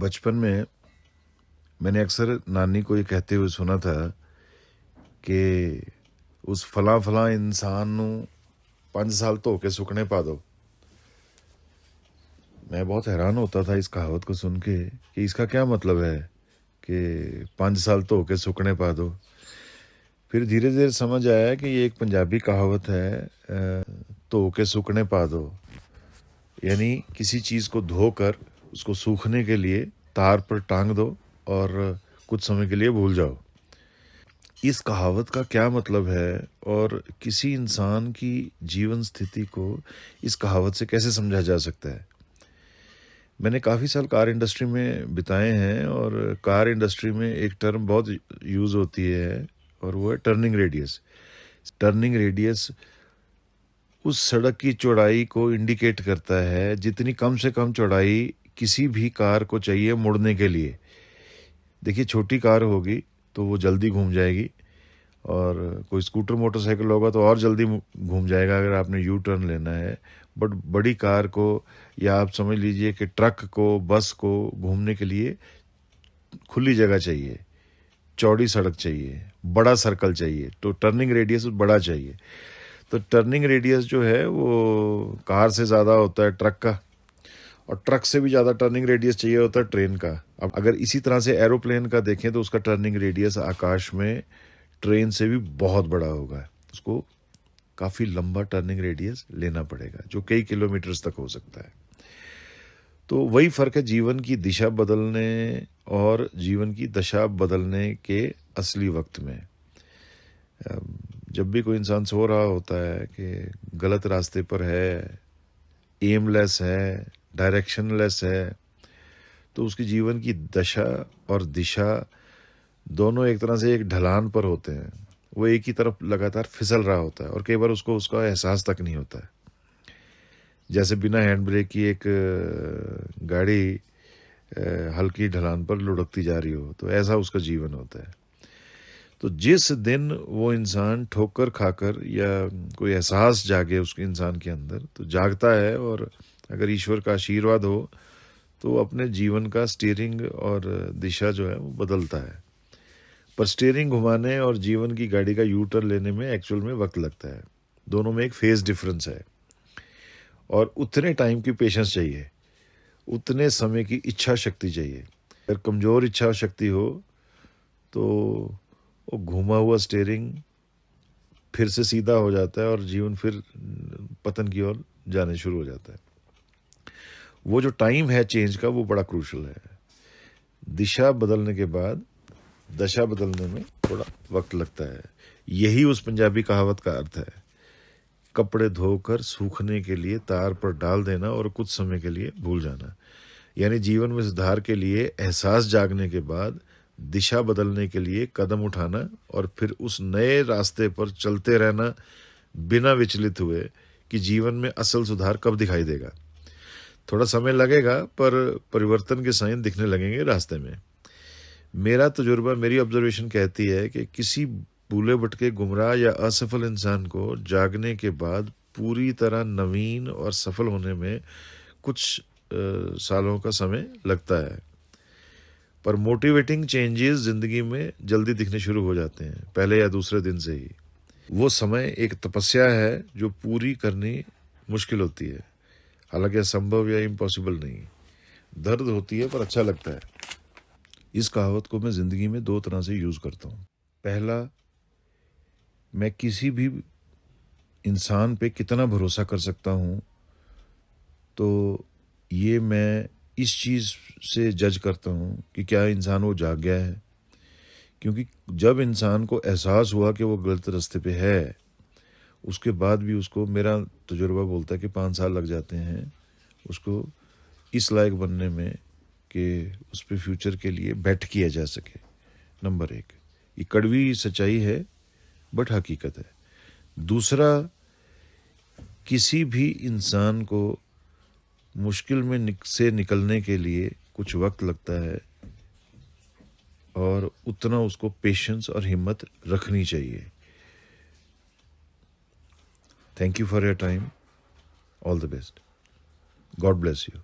बचपन में मैंने अक्सर नानी को ये कहते हुए सुना था कि उस फलां फलां इंसान नू 5 साल धो के सुकने पा दो। मैं बहुत हैरान होता था इस कहावत को सुन के कि इसका क्या मतलब है कि 5 साल धो के सुकने पा दो। फिर धीरे धीरे समझ आया कि ये एक पंजाबी कहावत है, धो के सुकने पा दो, यानी किसी चीज़ को धोकर उसको सूखने के लिए तार पर टांग दो और कुछ समय के लिए भूल जाओ। इस कहावत का क्या मतलब है और किसी इंसान की जीवन स्थिति को इस कहावत से कैसे समझा जा सकता है? मैंने काफ़ी साल कार इंडस्ट्री में बिताए हैं और कार इंडस्ट्री में एक टर्म बहुत यूज़ होती है और वो है टर्निंग रेडियस। टर्निंग रेडियस उस सड़क की चौड़ाई को इंडिकेट करता है जितनी कम से कम चौड़ाई किसी भी कार को चाहिए मुड़ने के लिए। देखिए, छोटी कार होगी तो वो जल्दी घूम जाएगी और कोई स्कूटर मोटरसाइकिल होगा तो और जल्दी घूम जाएगा अगर आपने यू टर्न लेना है। बट बड़ी कार को या आप समझ लीजिए कि ट्रक को, बस को घूमने के लिए खुली जगह चाहिए, चौड़ी सड़क चाहिए, बड़ा सर्कल चाहिए, तो टर्निंग रेडियस बड़ा चाहिए। तो टर्निंग रेडियस जो है वो कार से ज़्यादा होता है ट्रक का, और ट्रक से भी ज़्यादा टर्निंग रेडियस चाहिए होता है ट्रेन का। अब अगर इसी तरह से एरोप्लेन का देखें तो उसका टर्निंग रेडियस आकाश में ट्रेन से भी बहुत बड़ा होगा। उसको काफ़ी लंबा टर्निंग रेडियस लेना पड़ेगा जो कई किलोमीटर्स तक हो सकता है। तो वही फ़र्क है जीवन की दिशा बदलने और जीवन की दशा बदलने के असली वक्त में। जब भी कोई इंसान सो रहा होता है कि गलत रास्ते पर है, एमलेस है, डायरेक्शनलेस है, तो उसकी जीवन की दशा और दिशा दोनों एक तरह से एक ढलान पर होते हैं। वो एक ही तरफ लगातार फिसल रहा होता है और कई बार उसको उसका एहसास तक नहीं होता है। जैसे बिना हैंड ब्रेक की एक गाड़ी हल्की ढलान पर लुढ़कती जा रही हो, तो ऐसा उसका जीवन होता है। तो जिस दिन वो इंसान ठोकर खाकर या कोई एहसास जागे उसके इंसान के अंदर, तो जागता है और अगर ईश्वर का आशीर्वाद हो तो वो अपने जीवन का स्टीयरिंग और दिशा जो है वो बदलता है। पर स्टीयरिंग घुमाने और जीवन की गाड़ी का यू टर्न लेने में एक्चुअल में वक्त लगता है। दोनों में एक फेज डिफरेंस है और उतने टाइम की पेशेंस चाहिए, उतने समय की इच्छा शक्ति चाहिए। अगर कमज़ोर इच्छा शक्ति हो तो वो घुमा हुआ स्टीयरिंग फिर से सीधा हो जाता है और जीवन फिर पतन की ओर जाने शुरू हो जाता है। वो जो टाइम है चेंज का वो बड़ा क्रूशल है। दिशा बदलने के बाद दशा बदलने में थोड़ा वक्त लगता है। यही उस पंजाबी कहावत का अर्थ है, कपड़े धोकर सूखने के लिए तार पर डाल देना और कुछ समय के लिए भूल जाना। यानी जीवन में सुधार के लिए एहसास जागने के बाद दिशा बदलने के लिए कदम उठाना और फिर उस नए रास्ते पर चलते रहना बिना विचलित हुए कि जीवन में असल सुधार कब दिखाई देगा। थोड़ा समय लगेगा पर परिवर्तन के साइन दिखने लगेंगे रास्ते में। मेरा तजुर्बा, मेरी ऑब्जर्वेशन कहती है कि किसी भूले भटके, गुमराह या असफल इंसान को जागने के बाद पूरी तरह नवीन और सफल होने में कुछ सालों का समय लगता है। पर मोटिवेटिंग चेंजेस ज़िंदगी में जल्दी दिखने शुरू हो जाते हैं, पहले या दूसरे दिन से ही। वो समय एक तपस्या है जो पूरी करनी मुश्किल होती है, हालांकि असंभव या इम्पॉसिबल नहीं। दर्द होती है पर अच्छा लगता है। इस कहावत को मैं ज़िंदगी में 2 तरह से यूज़ करता हूँ। पहला, मैं किसी भी इंसान पे कितना भरोसा कर सकता हूँ, तो ये मैं इस चीज़ से जज करता हूँ कि क्या इंसान वो जाग गया है। क्योंकि जब इंसान को एहसास हुआ कि वो गलत रास्ते पे है, उसके बाद भी उसको, मेरा तजुर्बा बोलता है कि 5 साल लग जाते हैं उसको इस लायक बनने में कि उस पे फ्यूचर के लिए बेट किया जा सके। नंबर 1, ये कड़वी सच्चाई है बट हकीकत है। दूसरा, किसी भी इंसान को मुश्किल में से निकलने के लिए कुछ वक्त लगता है और उतना उसको पेशेंस और हिम्मत रखनी चाहिए। Thank you for your time. All the best. God bless you.